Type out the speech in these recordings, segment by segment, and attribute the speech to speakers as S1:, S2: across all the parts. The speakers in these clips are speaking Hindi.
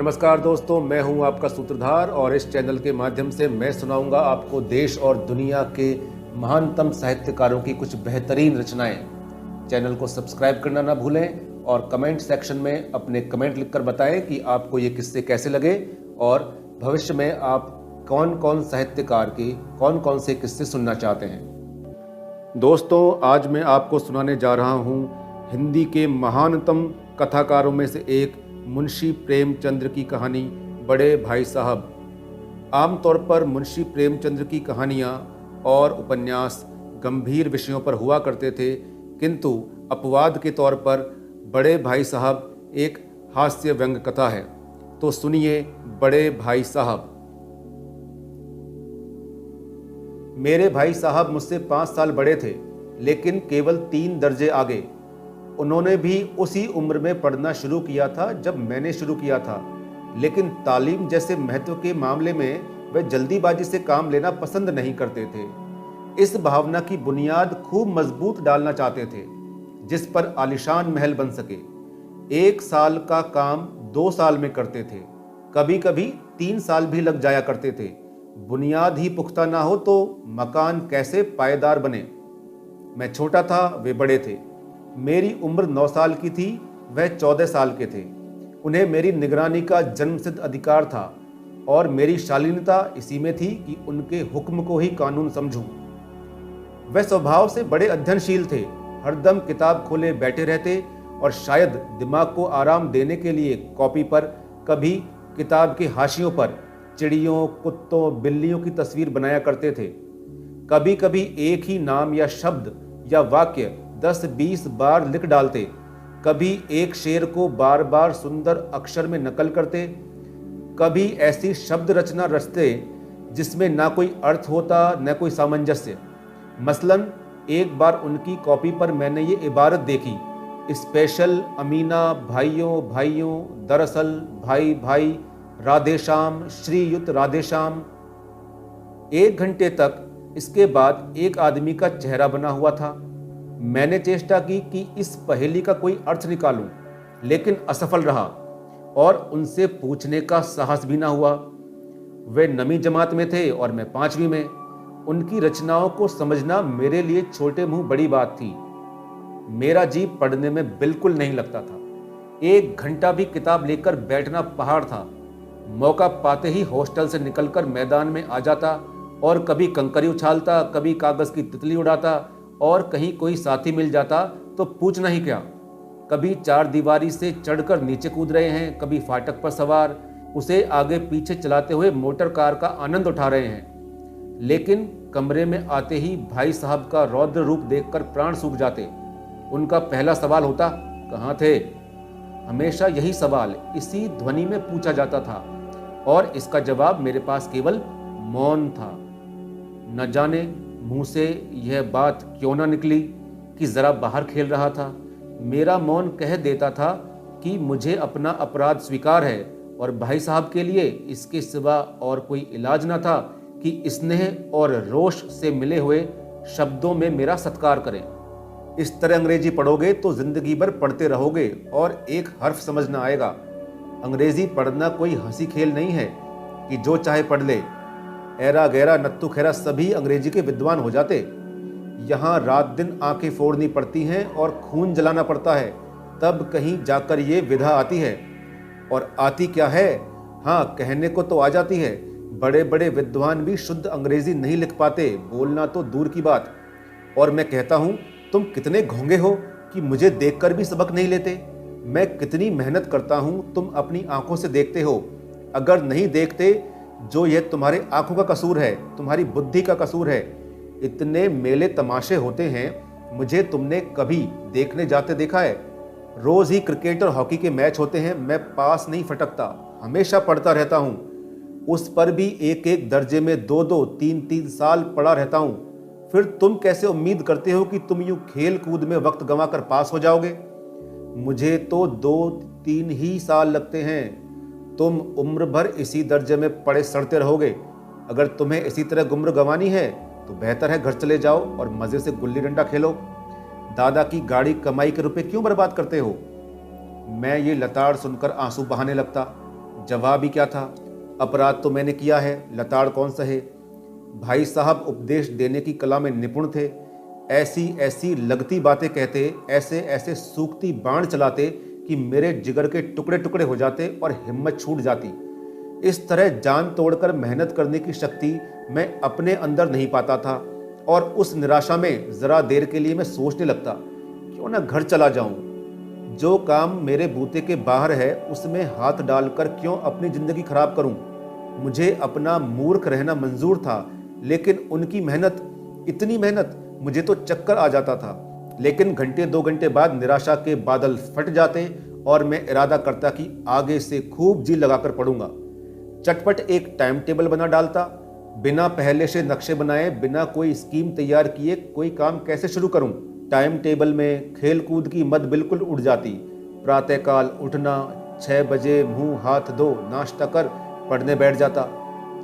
S1: नमस्कार दोस्तों, मैं हूं आपका सूत्रधार और इस चैनल के माध्यम से मैं सुनाऊंगा आपको देश और दुनिया के महानतम साहित्यकारों की कुछ बेहतरीन रचनाएं। चैनल को सब्सक्राइब करना ना भूलें और कमेंट सेक्शन में अपने कमेंट लिखकर बताएं कि आपको ये किस्से कैसे लगे और भविष्य में आप कौन कौन साहित्यकार के कौन कौन से किस्से सुनना चाहते हैं। दोस्तों, आज मैं आपको सुनाने जा रहा हूँ हिंदी के महानतम कथाकारों में से एक मुंशी प्रेमचंद्र की कहानी बड़े भाई साहब। आमतौर पर मुंशी प्रेमचंद्र की कहानियाँ और उपन्यास गंभीर विषयों पर हुआ करते थे, किंतु अपवाद के तौर पर बड़े भाई साहब एक हास्य व्यंग कथा है। तो सुनिए बड़े भाई साहब। मेरे भाई साहब मुझसे 5 साल बड़े थे, लेकिन केवल 3 दर्जे आगे। उन्होंने भी उसी उम्र में पढ़ना शुरू किया था जब मैंने शुरू किया था, लेकिन तालीम जैसे महत्व के मामले में वे जल्दीबाजी से काम लेना पसंद नहीं करते थे। इस भावना की बुनियाद खूब मजबूत डालना चाहते थे, जिस पर आलीशान महल बन सके। 1 साल का काम 2 साल में करते थे, कभी कभी 3 साल भी लग जाया करते थे। बुनियाद ही पुख्ता ना हो तो मकान कैसे पायेदार बने। मैं छोटा था, वे बड़े थे। मेरी उम्र 9 साल की थी, वह 14 साल के थे। उन्हें मेरी निगरानी का जन्मसिद्ध अधिकार था और मेरी शालीनता इसी में थी कि उनके हुक्म को ही कानून समझूं। वह स्वभाव से बड़े अध्ययनशील थे, हरदम किताब खोले बैठे रहते और शायद दिमाग को आराम देने के लिए कॉपी पर, कभी किताब के हाशियों पर चिड़ियों, कुत्तों, बिल्लियों की तस्वीर बनाया करते थे। कभी कभी एक ही नाम या शब्द या वाक्य 10-20 बार लिख डालते। कभी एक शेर को बार बार सुंदर अक्षर में नकल करते। कभी ऐसी शब्द रचना रचते जिसमें ना कोई अर्थ होता न कोई सामंजस्य। मसलन एक बार उनकी कॉपी पर मैंने ये इबारत देखी, स्पेशल अमीना भाइयों भाइयों, दरअसल भाई भाई, राधेश्याम श्रीयुत राधेश्याम। 1 घंटे तक इसके बाद एक आदमी का चेहरा बना हुआ था। मैंने चेष्टा की कि इस पहेली का कोई अर्थ निकालूं, लेकिन असफल रहा और उनसे पूछने का साहस भी ना हुआ। वे 9वीं जमात में थे और मैं 5वीं में। उनकी रचनाओं को समझना मेरे लिए छोटे मुंह बड़ी बात थी। मेरा जी पढ़ने में बिल्कुल नहीं लगता था। 1 घंटा भी किताब लेकर बैठना पहाड़ था। मौका पाते ही हॉस्टल से निकलकर मैदान में आ जाता और कभी कंकरी उछालता, कभी कागज की तितली उड़ाता और कहीं कोई साथी मिल जाता तो पूछना ही क्या। कभी 4 दीवारी से चढ़कर नीचे कूद रहे हैं, कभी फाटक पर सवार उसे आगे पीछे चलाते हुए मोटर कार का आनंद उठा रहे हैं। लेकिन कमरे में आते ही भाई साहब का रौद्र रूप देखकर प्राण सूख जाते। उनका पहला सवाल होता, कहाँ थे? हमेशा यही सवाल इसी ध्वनि में पूछा जाता था और इसका जवाब मेरे पास केवल मौन था। न जाने मुंह से यह बात क्यों ना निकली कि जरा बाहर खेल रहा था। मेरा मौन कह देता था कि मुझे अपना अपराध स्वीकार है और भाई साहब के लिए इसके सिवा और कोई इलाज ना था कि स्नेह और रोष से मिले हुए शब्दों में मेरा सत्कार करें। इस तरह अंग्रेजी पढ़ोगे तो जिंदगी भर पढ़ते रहोगे और एक हर्फ समझ ना आएगा। अंग्रेजी पढ़ना कोई हंसी खेल नहीं है कि जो चाहे पढ़ ले। ऐरा गैरा नत्थु खैरा सभी अंग्रेजी के विद्वान हो जाते। यहाँ रात दिन आंखें फोड़नी पड़ती हैं और खून जलाना पड़ता है, तब कहीं जाकर ये विधा आती है। और आती क्या है? हाँ, कहने को तो आ जाती है। बड़े बड़े विद्वान भी शुद्ध अंग्रेजी नहीं लिख पाते, बोलना तो दूर की बात। और मैं कहता हूँ, तुम कितने घोंगे हो कि मुझे देखकर भी सबक नहीं लेते। मैं कितनी मेहनत करता हूँ, तुम अपनी आंखों से देखते हो। अगर नहीं देखते, जो यह तुम्हारे आंखों का कसूर है, तुम्हारी बुद्धि का कसूर है। इतने मेले तमाशे होते हैं, मुझे तुमने कभी देखने जाते देखा है? रोज ही क्रिकेट और हॉकी के मैच होते हैं, मैं पास नहीं फटकता, हमेशा पढ़ता रहता हूँ। उस पर भी 1-1 दर्जे में 2-2, 3-3 साल पढ़ा रहता हूँ। फिर तुम कैसे उम्मीद करते हो कि तुम यूं खेल कूद में वक्त गंवाकर पास हो जाओगे? मुझे तो 2-3 ही साल लगते हैं। तुम उम्र भर इसी दर्जे में पड़े सड़ते रहोगे। अगर तुम्हें इसी तरह उम्र गंवानी है तो बेहतर है घर चले जाओ और मजे से गुल्ली डंडा खेलो। दादा की गाड़ी कमाई के रुपए क्यों बर्बाद करते हो? मैं ये लताड़ सुनकर आंसू बहाने लगता। जवाब ही क्या था? अपराध तो मैंने किया है, लताड़ कौन सहे। भाई साहब उपदेश देने की कला में निपुण थे। ऐसी ऐसी लगती बातें कहते, ऐसे ऐसे सूखती बाण चलाते कि मेरे जिगर के टुकड़े टुकड़े हो जाते और हिम्मत छूट जाती। इस तरह जान तोड़कर मेहनत करने की शक्ति मैं अपने अंदर नहीं पाता था और उस निराशा में जरा देर के लिए मैं सोचने लगता, क्यों ना घर चला जाऊं। जो काम मेरे बूते के बाहर है उसमें हाथ डालकर क्यों अपनी जिंदगी खराब करूं। मुझे अपना मूर्ख रहना मंजूर था, लेकिन उनकी मेहनत, इतनी मेहनत, मुझे तो चक्कर आ जाता था। लेकिन घंटे 2 घंटे बाद निराशा के बादल फट जाते और मैं इरादा करता कि आगे से खूब जी लगाकर पढ़ूंगा। चटपट एक टाइम टेबल बना डालता। बिना पहले से नक्शे बनाए, बिना कोई स्कीम तैयार किए कोई काम कैसे शुरू करूं। टाइम टेबल में खेल कूद की मद बिल्कुल उड़ जाती। प्रातःकाल उठना, 6 बजे मुंह हाथ धो नाश्ता कर पढ़ने बैठ जाता।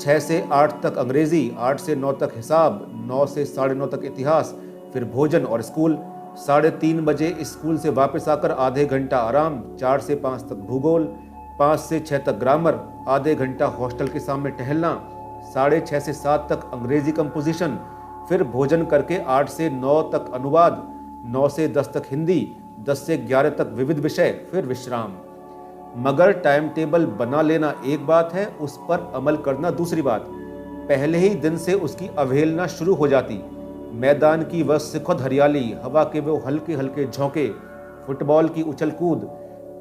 S1: 6 से 8 तक अंग्रेजी, 8 से 9 तक हिसाब, 9 से 9:30 तक इतिहास, फिर भोजन और स्कूल। 3:30 बजे स्कूल से वापस आकर आधे घंटा आराम, 4 से 5 तक भूगोल, 5 से 6 तक ग्रामर, आधे घंटा हॉस्टल के सामने टहलना, 6:30 से 7 तक अंग्रेजी कंपोजिशन, फिर भोजन करके 8 से 9 तक अनुवाद, 9 से 10 तक हिंदी, 10 से 11 तक विविध विषय, फिर विश्राम। मगर टाइम टेबल बना लेना एक बात है, उस पर अमल करना दूसरी बात। पहले ही दिन से उसकी अवहेलना शुरू हो जाती। मैदान की वह सुखद हरियाली, हवा के वो हल्के हल्के झोंके, फुटबॉल की उछल कूद,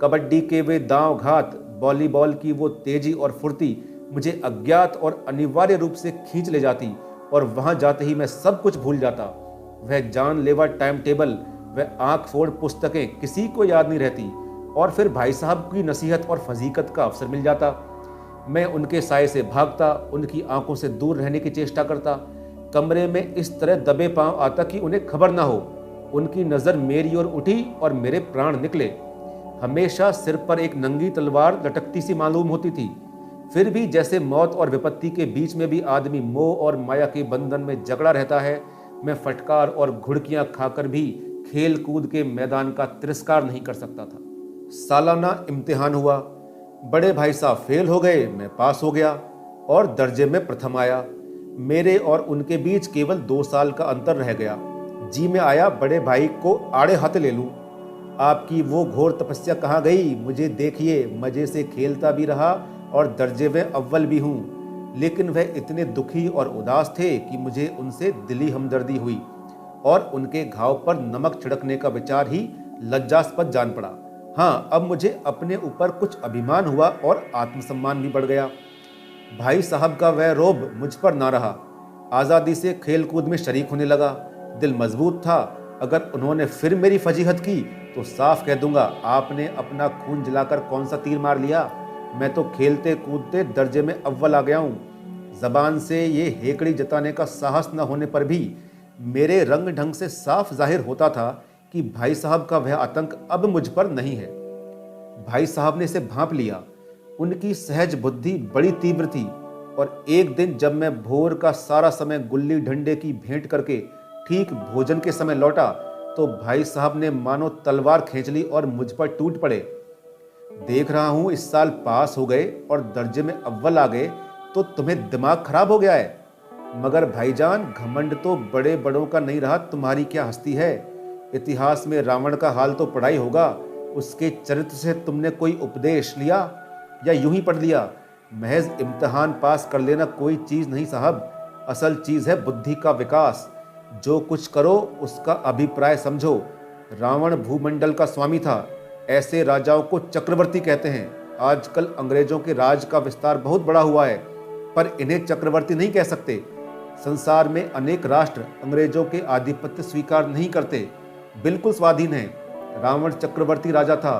S1: कबड्डी के वे दांव घात, वॉलीबॉल की वो तेजी और फुर्ती मुझे अज्ञात और अनिवार्य रूप से खींच ले जाती और वहां जाते ही मैं सब कुछ भूल जाता। वह जानलेवा टाइम टेबल, वह आंख फोड़ पुस्तकें किसी को याद नहीं रहती और फिर भाई साहब की नसीहत और फजीकत का अवसर मिल जाता। मैं उनके साए से भागता, उनकी आंखों से दूर रहने की चेष्टा करता। कमरे में इस तरह दबे पांव आता कि उन्हें खबर ना हो। उनकी नज़र मेरी ओर उठी और मेरे प्राण निकले। हमेशा सिर पर एक नंगी तलवार लटकती सी मालूम होती थी। फिर भी जैसे मौत और विपत्ति के बीच में भी आदमी मोह और माया के बंधन में जकड़ा रहता है, मैं फटकार और घुड़कियां खाकर भी खेल कूद के मैदान का तिरस्कार नहीं कर सकता था। सालाना इम्तिहान हुआ। बड़े भाई साहब फेल हो गए, मैं पास हो गया और दर्जे में प्रथम आया। मेरे और उनके बीच केवल 2 साल का अंतर रह गया। जी में आया बड़े भाई को आड़े हाथ ले लूं। आपकी वो घोर तपस्या कहाँ गई? मुझे देखिए, मजे से खेलता भी रहा और दर्जे में अव्वल भी हूँ। लेकिन वह इतने दुखी और उदास थे कि मुझे उनसे दिली हमदर्दी हुई और उनके घाव पर नमक छिड़कने का विचार ही लज्जास्पद जान पड़ा। हाँ, अब मुझे अपने ऊपर कुछ अभिमान हुआ और आत्मसम्मान भी बढ़ गया। भाई साहब का वह रोब मुझ पर ना रहा। आज़ादी से खेल कूद में शरीक होने लगा। दिल मजबूत था। अगर उन्होंने फिर मेरी फजीहत की तो साफ कह दूंगा, आपने अपना खून जलाकर कौन सा तीर मार लिया? मैं तो खेलते कूदते दर्जे में अव्वल आ गया हूँ। जबान से ये हेकड़ी जताने का साहस न होने पर भी मेरे रंग ढंग से साफ जाहिर होता था कि भाई साहब का वह आतंक अब मुझ पर नहीं है। भाई साहब ने इसे भांप लिया। उनकी सहज बुद्धि बड़ी तीव्र थी और एक दिन जब मैं भोर का सारा समय गुल्ली डंडे की भेंट करके ठीक भोजन के समय लौटा तो भाई साहब ने मानो तलवार खींच ली और मुझ पर टूट पड़े। देख रहा हूं इस साल पास हो गए और दर्जे में अव्वल आ गए तो तुम्हें दिमाग खराब हो गया है। मगर भाईजान, घमंड तो बड़े बड़ों का नहीं रहा, तुम्हारी क्या हस्ती है। इतिहास में रावण का हाल तो पढ़ा ही होगा। उसके चरित्र से तुमने कोई उपदेश लिया या यूं ही पढ़ लिया? महज इम्तिहान पास कर लेना कोई चीज नहीं साहब। असल चीज है बुद्धि का विकास। जो कुछ करो उसका अभिप्राय समझो। रावण भूमंडल का स्वामी था। ऐसे राजाओं को चक्रवर्ती कहते हैं। आजकल अंग्रेजों के राज का विस्तार बहुत बड़ा हुआ है, पर इन्हें चक्रवर्ती नहीं कह सकते। संसार में अनेक राष्ट्र अंग्रेजों के आधिपत्य स्वीकार नहीं करते, बिल्कुल स्वाधीन हैं। रावण चक्रवर्ती राजा था।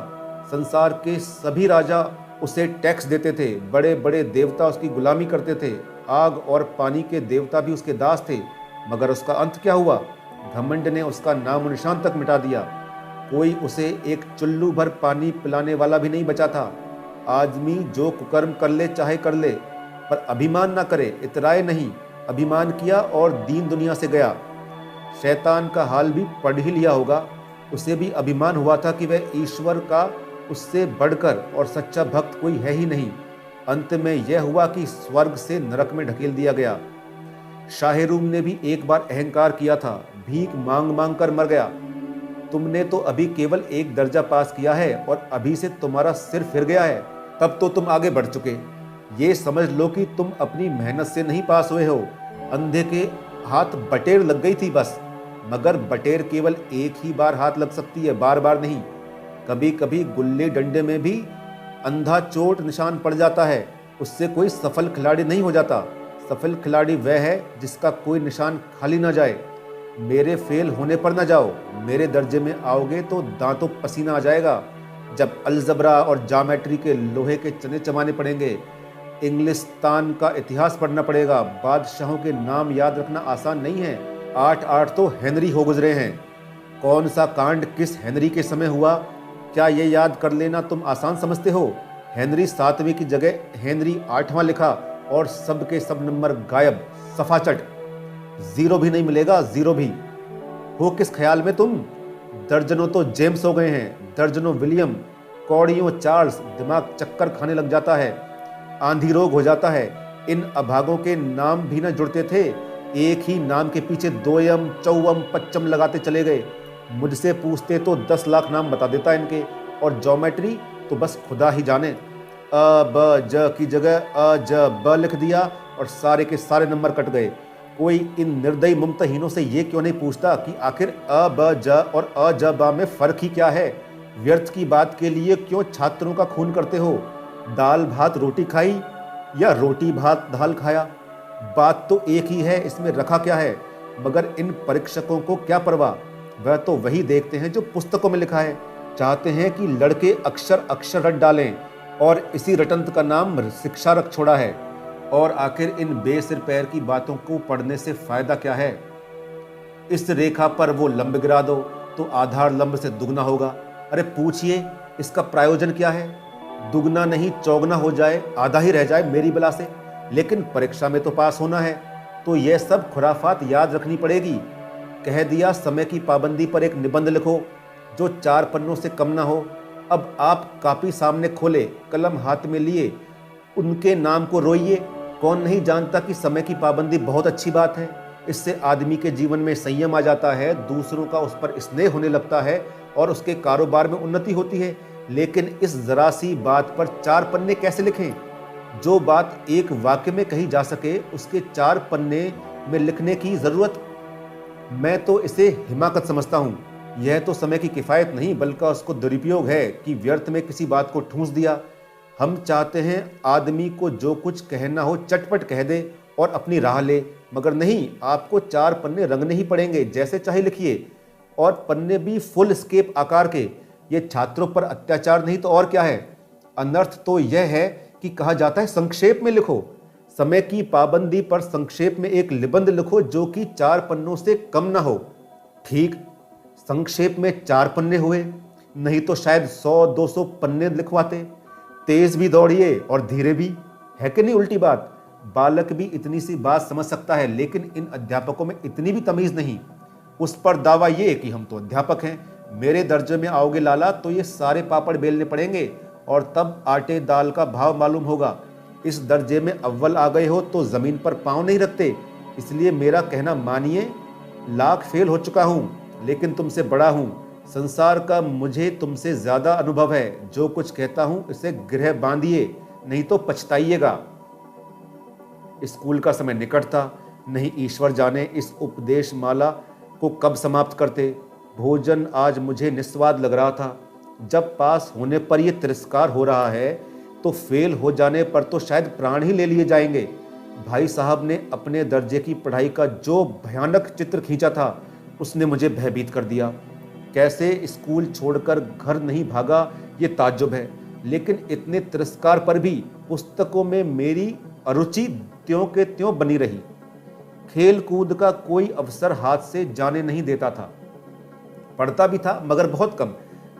S1: संसार के सभी राजा उसे टैक्स देते थे। बड़े बड़े देवता उसकी गुलामी करते थे। आग और पानी के देवता भी उसके दास थे। मगर उसका अंत क्या हुआ? घमंड ने उसका नामो निशान तक मिटा दिया। कोई उसे एक चुल्लू भर पानी पिलाने वाला भी नहीं बचा था। आदमी जो कुकर्म कर ले चाहे कर ले, पर अभिमान ना करे, इतराए नहीं। अभिमान किया और दीन दुनिया से गया। शैतान का हाल भी पढ़ ही लिया होगा। उसे भी अभिमान हुआ था कि वह ईश्वर का उससे बढ़कर और सच्चा भक्त कोई है ही नहीं। अंत में यह हुआ कि स्वर्ग से नरक में ढकेल दिया गया। शाहरुम ने भी एक बार अहंकार किया था, भीख मांग मांग कर मर गया। तुमने तो अभी केवल एक दर्जा पास किया है और अभी से तुम्हारा सिर फिर गया है। तब तो तुम आगे बढ़ चुके। ये समझ लो कि तुम अपनी मेहनत से नहीं पास हुए हो। अंधे के हाथ बटेर लग गई थी बस। मगर बटेर केवल एक ही बार हाथ लग सकती है, बार बार नहीं। कभी कभी गुल्ली डंडे में भी अंधा चोट निशान पड़ जाता है, उससे कोई सफल खिलाड़ी नहीं हो जाता। सफल खिलाड़ी वह है जिसका कोई निशान खाली ना जाए। मेरे फेल होने पर ना जाओ। मेरे दर्जे में आओगे तो दांतों पसीना आ जाएगा जब अलजबरा और ज्योमेट्री के लोहे के चने चबाने पड़ेंगे। इंग्लिस्तान का इतिहास पढ़ना पड़ेगा। बादशाहों के नाम याद रखना आसान नहीं है। 8-8 तो हेनरी हो गुजरे हैं। कौन सा कांड किस हेनरी के समय हुआ, क्या ये याद कर लेना तुम आसान समझते हो? हेनरी 7वें की जगह हेनरी 8वां लिखा और सब के सब नंबर गायब, सफाचट। जीरो भी नहीं मिलेगा, जीरो भी। हो किस ख्याल में तुम? दर्जनों तो जेम्स हो गए हैं, दर्जनों विलियम, कौड़ियों चार्ल्स। दिमाग चक्कर खाने लग जाता है, आंधी रोग हो जाता है। इन अभागों के नाम भी न जुड़ते थे, एक ही नाम के पीछे दोयम चौवम पच्चम लगाते चले गए। मुझसे पूछते तो 10 लाख नाम बता देता इनके। और ज्योमेट्री तो बस खुदा ही जाने। अ ब ज की जगह अ ज ब लिख दिया और सारे के सारे नंबर कट गए। कोई इन निर्दयी मुमतहीनों से ये क्यों नहीं पूछता कि आखिर अ ब ज और अ ज ब में फर्क ही क्या है? व्यर्थ की बात के लिए क्यों छात्रों का खून करते हो? दाल भात रोटी खाई या रोटी भात दाल खाया, बात तो एक ही है, इसमें रखा क्या है? मगर इन परीक्षकों को क्या परवाह? वह तो वही देखते हैं जो पुस्तकों में लिखा है। चाहते हैं कि लड़के अक्षर अक्षर रट डालें और इसी रटंत का नाम शिक्षा रख छोड़ा है। और आखिर इन बेसिर पैर की बातों को पढ़ने से फायदा क्या है? इस रेखा पर वो लंब गिरा दो तो आधार लंब से दुगना होगा। अरे पूछिए, इसका प्रयोजन क्या है? दुगना नहीं चौगना हो जाए, आधा ही रह जाए मेरी बला से। लेकिन परीक्षा में तो पास होना है, तो यह सब खुराफात याद रखनी पड़ेगी। कह दिया समय की पाबंदी पर एक निबंध लिखो जो 4 पन्नों से कम ना हो। अब आप कापी सामने खोले, कलम हाथ में लिए, उनके नाम को रोइए। कौन नहीं जानता कि समय की पाबंदी बहुत अच्छी बात है। इससे आदमी के जीवन में संयम आ जाता है, दूसरों का उस पर स्नेह होने लगता है और उसके कारोबार में उन्नति होती है। लेकिन इस जरा सी बात पर 4 पन्ने कैसे लिखें? जो बात एक वाक्य में कही जा सके उसके 4 पन्ने में लिखने की जरूरत? मैं तो इसे हिमाकत समझता हूँ। यह तो समय की किफ़ायत नहीं बल्कि उसको दुरुपयोग है कि व्यर्थ में किसी बात को ठूंस दिया। हम चाहते हैं आदमी को जो कुछ कहना हो चटपट कह दे और अपनी राह ले, मगर नहीं, आपको 4 पन्ने रंगने ही पड़ेंगे, जैसे चाहे लिखिए। और पन्ने भी फुल स्केप आकार के। ये छात्रों पर अत्याचार नहीं तो और क्या है? अनर्थ तो यह है कि कहा जाता है संक्षेप में लिखो। समय की पाबंदी पर संक्षेप में एक निबंध लिखो जो कि 4 पन्नों से कम ना हो। ठीक, संक्षेप में 4 पन्ने हुए, नहीं तो शायद 100-200 पन्ने लिखवाते। तेज भी दौड़िए और धीरे भी, है कि नहीं उल्टी बात? बालक भी इतनी सी बात समझ सकता है, लेकिन इन अध्यापकों में इतनी भी तमीज नहीं। उस पर दावा ये कि हम तो अध्यापक हैं। मेरे दर्जे में आओगे लाला तो ये सारे पापड़ बेलने पड़ेंगे और तब आटे दाल का भाव मालूम होगा। इस दर्जे में अव्वल आ गए हो तो जमीन पर पांव नहीं रखते। इसलिए मेरा कहना मानिए, लाख फेल हो चुका हूं लेकिन तुमसे बड़ा हूं। संसार का मुझे तुमसे ज्यादा अनुभव है। जो कुछ कहता हूं इसे गृह बांधिए, नहीं तो पछताइएगा। स्कूल का समय निकट था, नहीं ईश्वर जाने इस उपदेश माला को कब समाप्त करते। भोजन आज मुझे निस्वाद लग रहा था। जब पास होने पर यह तिरस्कार हो रहा है तो फेल हो जाने पर तो शायद प्राण ही ले लिए जाएंगे। भाई साहब ने अपने दर्जे की पढ़ाई का जो भयानक चित्र खींचा था उसने मुझे भयभीत कर दिया। कैसे स्कूल छोड़कर घर नहीं भागा ये ताज्जुब है, लेकिन इतने तिरस्कार पर भी पुस्तकों में मेरी अरुचि त्यों के त्यों बनी रही। खेल कूद का कोई अवसर हाथ से जाने नहीं देता था। पढ़ता भी था मगर बहुत कम,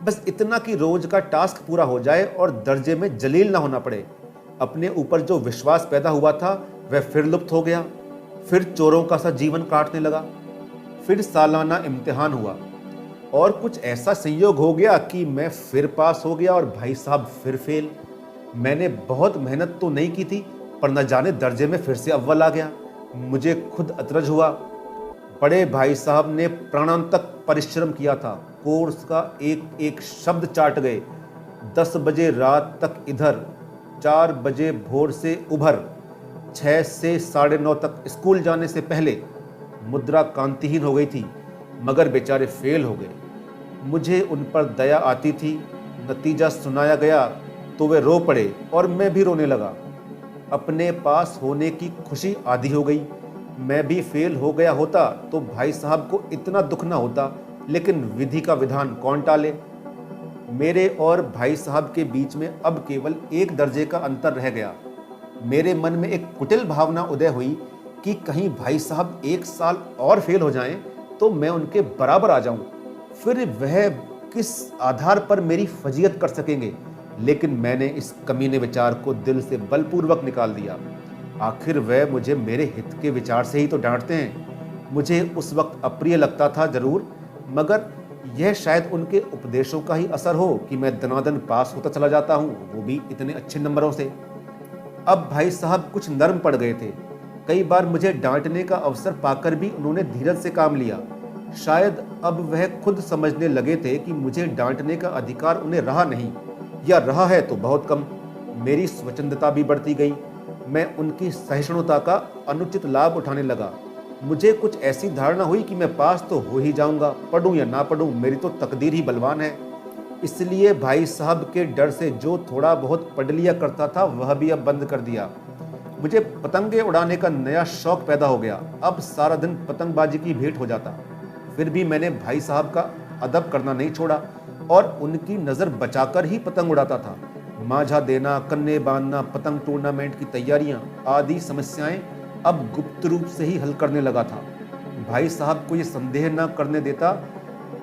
S1: बस इतना कि रोज का टास्क पूरा हो जाए और दर्जे में जलील ना होना पड़े। अपने ऊपर जो विश्वास पैदा हुआ था वह फिर लुप्त हो गया। फिर चोरों का सा जीवन काटने लगा। फिर सालाना इम्तिहान हुआ और कुछ ऐसा संयोग हो गया कि मैं फिर पास हो गया और भाई साहब फिर फेल। मैंने बहुत मेहनत तो नहीं की थी, पर न जाने दर्जे में फिर से अव्वल आ गया। मुझे खुद अचरज हुआ। बड़े भाई साहब ने प्राणांतक परिश्रम किया था, कोर्स का एक एक शब्द चाट गए। 10 बजे रात तक इधर, 4 बजे भोर से उभर, 6 से 9:30 तक स्कूल जाने से पहले। मुद्रा कांतिहीन हो गई थी, मगर बेचारे फेल हो गए। मुझे उन पर दया आती थी। नतीजा सुनाया गया तो वे रो पड़े और मैं भी रोने लगा। अपने पास होने की खुशी आधी हो गई। मैं भी फेल हो गया होता तो भाई साहब को इतना दुख ना होता, लेकिन विधि का विधान कौन टाले। मेरे और भाई साहब के बीच में अब केवल 1 दर्जे का अंतर रह गया। मेरे मन में एक कुटिल भावना उदय हुई कि कहीं भाई साहब 1 साल और फेल हो जाएं तो मैं उनके बराबर आ जाऊं, फिर वह किस आधार पर मेरी फजीयत कर सकेंगे। लेकिन मैंने इस कमीने विचार को दिल से बलपूर्वक निकाल दिया। आखिर वह मुझे मेरे हित के विचार से ही तो डांटते हैं। मुझे उस वक्त अप्रिय लगता था जरूर, मगर यह शायद उनके उपदेशों का ही असर हो कि मैं दनादन पास होता चला जाता हूँ, वो भी इतने अच्छे नंबरों से। अब भाई साहब कुछ नर्म पड़ गए थे। कई बार मुझे डांटने का अवसर पाकर भी उन्होंने धीरज से काम लिया। शायद अब वह खुद समझने लगे थे कि मुझे डांटने का अधिकार उन्हें रहा नहीं, या रहा है तो बहुत कम। मेरी स्वच्छंदता भी बढ़ती गई। मैं उनकी सहिष्णुता का अनुचित लाभ उठाने लगा। मुझे कुछ ऐसी धारणा हुई कि मैं पास तो हो ही जाऊंगा, पढ़ूं या ना पढ़ूं, मेरी तो तकदीर ही बलवान है। इसलिए भाई साहब के डर से जो थोड़ा बहुत पढ़ लिया करता था वह भी अब बंद कर दिया। मुझे पतंगे उड़ाने का नया शौक पैदा हो गया। अब सारा दिन पतंगबाजी की भेंट हो जाता। फिर भी मैंने भाई साहब का अदब करना नहीं छोड़ा और उनकी नज़र बचाकर ही पतंग उड़ाता था। माझा देना, कन्ने बांधना, पतंग टूर्नामेंट की तैयारियां आदि समस्याएं अब गुप्त रूप से ही हल करने लगा था। भाई साहब को यह संदेह न करने देता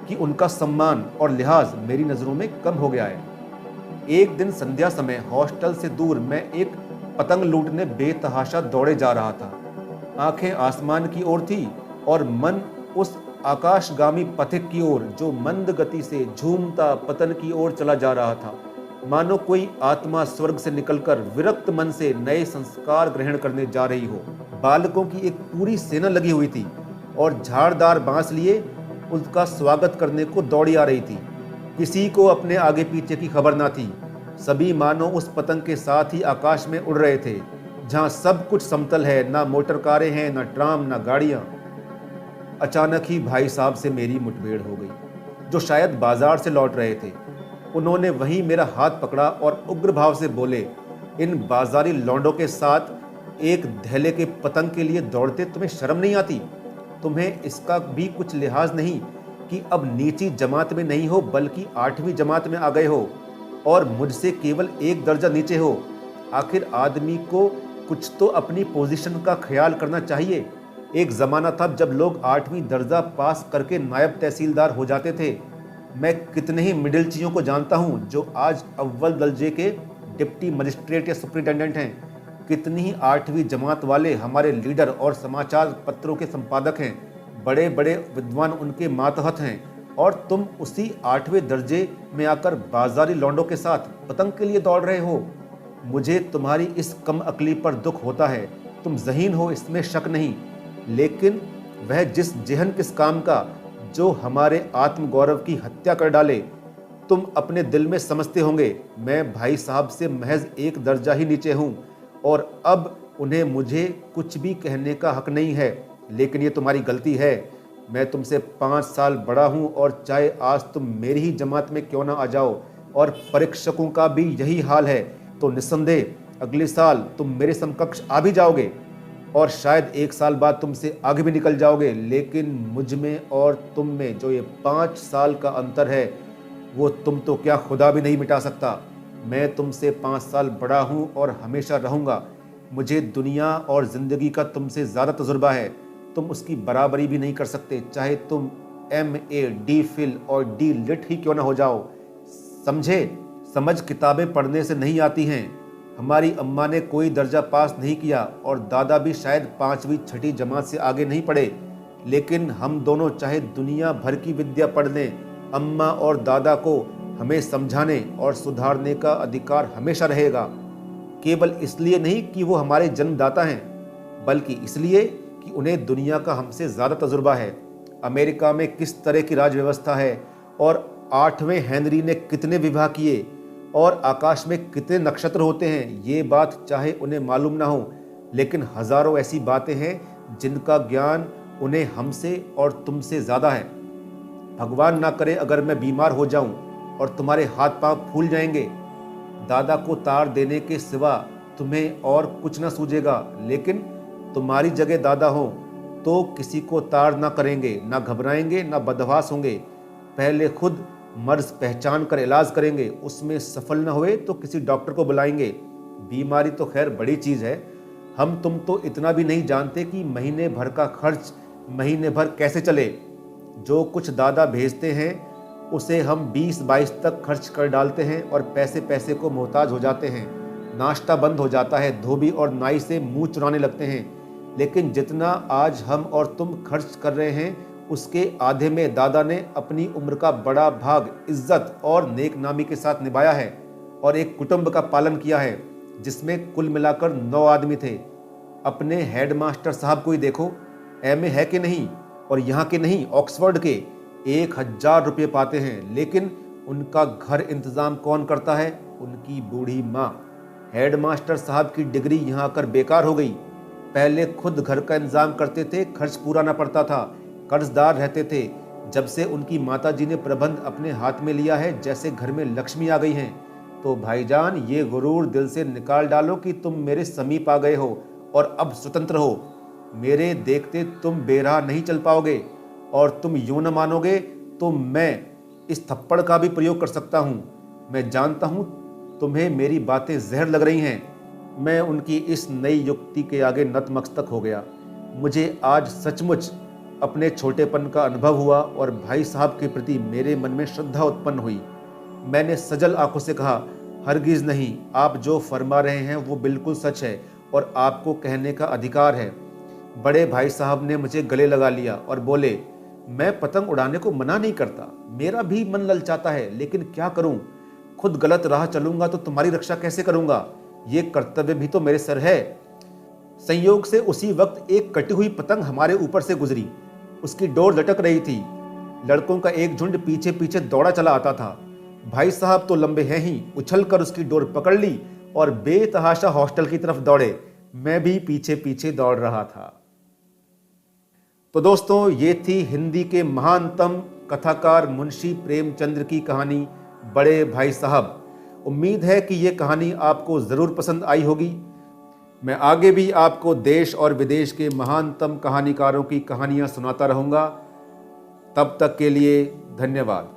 S1: कि उनका सम्मान और लिहाज मेरी नज़रों में कम हो गया है। एक दिन संध्या समय हॉस्टल से दूर मैं एक पतंग लूटने बेतहाशा दौड़े जा रहा था। आंखें आसमान की ओर थी और मन उस आकाशगामी पथिक की ओर जो मंद गति से झूमता पतन की ओर चला जा रहा था। मानो कोई आत्मा स्वर्ग से निकलकर विरक्त मन से नए संस्कार ग्रहण करने जा रही हो। बालकों की एक पूरी सेना लगी हुई थी और झाड़दार बांस लिए उसका स्वागत करने को दौड़ी आ रही थी। किसी को अपने आगे पीछे की खबर ना थी। सभी मानो उस पतंग के साथ ही आकाश में उड़ रहे थे, जहां सब कुछ समतल है, ना मोटर कारें हैं, ना ट्राम, ना गाड़ियां। अचानक ही भाई साहब से मेरी मुठभेड़ हो गई, जो शायद बाजार से लौट रहे थे। उन्होंने वहीं मेरा हाथ पकड़ा और उग्र भाव से बोले, इन बाजारी लौंडों के साथ एक धैले के पतंग के लिए दौड़ते तुम्हें शर्म नहीं आती? तुम्हें इसका भी कुछ लिहाज नहीं कि अब नीची जमात में नहीं हो बल्कि 8वीं जमात में आ गए हो और मुझसे केवल 1 दर्जा नीचे हो। आखिर आदमी को कुछ तो अपनी पोजीशन का ख्याल करना चाहिए। एक ज़माना था जब लोग 8वीं दर्जा पास करके नायब तहसीलदार हो जाते थे। मैं कितने ही मिडिलचियों को जानता हूं जो आज अव्वल दर्जे के डिप्टी मजिस्ट्रेट या सुप्रिटेंडेंट हैं। कितनी ही 8वीं जमात वाले हमारे लीडर और समाचार पत्रों के संपादक हैं। बड़े बड़े विद्वान उनके मातहत हैं और तुम उसी 8वें दर्जे में आकर बाजारी लौंडों के साथ पतंग के लिए दौड़ रहे हो। मुझे तुम्हारी इस कम अकली पर दुख होता है। तुम ज़हीन हो, इसमें शक नहीं, लेकिन वह जिस जेहन किस काम का जो हमारे आत्मगौरव की हत्या कर डाले, तुम अपने दिल में समझते होंगे। मैं भाई साहब से महज 1 दर्जा ही नीचे हूँ और अब उन्हें मुझे कुछ भी कहने का हक नहीं है। लेकिन ये तुम्हारी गलती है। मैं तुमसे 5 साल बड़ा हूँ और चाहे आज तुम मेरी ही जमात में क्यों ना आ जाओ और परीक्षकों का भी यही हाल है, तो निस्संदेह अगले साल तुम मेरे समकक्ष आ भी जाओगे और शायद 1 साल बाद तुमसे आगे भी निकल जाओगे। लेकिन मुझ में और तुम में जो ये 5 साल का अंतर है, वो तुम तो क्या खुदा भी नहीं मिटा सकता। मैं तुमसे 5 साल बड़ा हूँ और हमेशा रहूँगा। मुझे दुनिया और ज़िंदगी का तुमसे ज़्यादा तजुर्बा है। तुम उसकी बराबरी भी नहीं कर सकते, चाहे तुम MA, DPhil और D.Lit ही क्यों ना हो जाओ। समझे? समझ किताबें पढ़ने से नहीं आती हैं। हमारी अम्मा ने कोई दर्जा पास नहीं किया और दादा भी शायद 5वीं 6ठी जमात से आगे नहीं पढ़े, लेकिन हम दोनों चाहे दुनिया भर की विद्या पढ़ लें, अम्मा और दादा को हमें समझाने और सुधारने का अधिकार हमेशा रहेगा, केवल इसलिए नहीं कि वो हमारे जन्मदाता हैं, बल्कि इसलिए कि उन्हें दुनिया का हमसे ज़्यादा तजुर्बा है। अमेरिका में किस तरह की राज व्यवस्था है और 8वें हेनरी ने कितने विवाह किए और आकाश में कितने नक्षत्र होते हैं, ये बात चाहे उन्हें मालूम ना हो, लेकिन हज़ारों ऐसी बातें हैं जिनका ज्ञान उन्हें हमसे और तुमसे ज़्यादा है। भगवान ना करे अगर मैं बीमार हो जाऊं और तुम्हारे हाथ पांव फूल जाएंगे, दादा को तार देने के सिवा तुम्हें और कुछ ना सूझेगा, लेकिन तुम्हारी जगह दादा हो तो किसी को तार ना करेंगे, ना घबराएंगे, ना बदहवास होंगे। पहले खुद मर्ज पहचान कर इलाज करेंगे, उसमें सफल ना हुए तो किसी डॉक्टर को बुलाएंगे। बीमारी तो खैर बड़ी चीज़ है, हम तुम तो इतना भी नहीं जानते कि महीने भर का खर्च महीने भर कैसे चले। जो कुछ दादा भेजते हैं उसे हम 20-22 तक खर्च कर डालते हैं और पैसे पैसे को मोहताज हो जाते हैं। नाश्ता बंद हो जाता है, धोबी और नाई से मुंह चुराने लगते हैं। लेकिन जितना आज हम और तुम खर्च कर रहे हैं उसके आधे में दादा ने अपनी उम्र का बड़ा भाग इज्जत और नेकनामी के साथ निभाया है और एक कुटुंब का पालन किया है जिसमें कुल मिलाकर 9 आदमी थे। अपने हेडमास्टर साहब को ही देखो, एमए है कि नहीं, और यहाँ के नहीं ऑक्सफोर्ड के 1000 रुपये पाते हैं, लेकिन उनका घर इंतज़ाम कौन करता है? उनकी बूढ़ी माँ। हेडमास्टर साहब की डिग्री यहाँ आकर बेकार हो गई। पहले खुद घर का इंतज़ाम करते थे, खर्च पूरा ना पड़ता था, कर्जदार रहते थे। जब से उनकी माताजी ने प्रबंध अपने हाथ में लिया है, जैसे घर में लक्ष्मी आ गई हैं। तो भाईजान, ये गुरूर दिल से निकाल डालो कि तुम मेरे समीप आ गए हो और अब स्वतंत्र हो। मेरे देखते तुम बेराह नहीं चल पाओगे, और तुम यूं न मानोगे तो मैं इस थप्पड़ का भी प्रयोग कर सकता हूँ। मैं जानता हूँ तुम्हें मेरी बातें जहर लग रही हैं। मैं उनकी इस नई युक्ति के आगे नतमस्तक हो गया। मुझे आज सचमुच अपने छोटेपन का अनुभव हुआ और भाई साहब के प्रति मेरे मन में श्रद्धा उत्पन्न हुई। मैंने सजल आंखों से कहा, हरगिज़ नहीं, आप जो फरमा रहे हैं वो बिल्कुल सच है और आपको कहने का अधिकार है। बड़े भाई साहब ने मुझे गले लगा लिया और बोले, मैं पतंग उड़ाने को मना नहीं करता, मेरा भी मन ललचाता है, लेकिन क्या करूं? खुद गलत राह चलूंगा तो तुम्हारी रक्षा कैसे करूंगा? ये कर्तव्य भी तो मेरे सर है। संयोग से उसी वक्त एक कटी हुई पतंग हमारे ऊपर से गुजरी। उसकी डोर लटक रही थी। लड़कों का एक झुंड पीछे पीछे दौड़ा चला आता था। भाई साहब तो लंबे हैं ही, उछलकर उसकी डोर पकड़ ली और बेतहाशा हॉस्टल की तरफ दौड़े। मैं भी पीछे पीछे दौड़ रहा था। तो दोस्तों, ये थी हिंदी के महानतम कथाकार मुंशी प्रेमचंद्र की कहानी बड़े भाई साहब। उम्मीद है कि ये कहानी आपको ज़रूर पसंद आई होगी। मैं आगे भी आपको देश और विदेश के महानतम कहानीकारों की कहानियाँ सुनाता रहूँगा। तब तक के लिए धन्यवाद।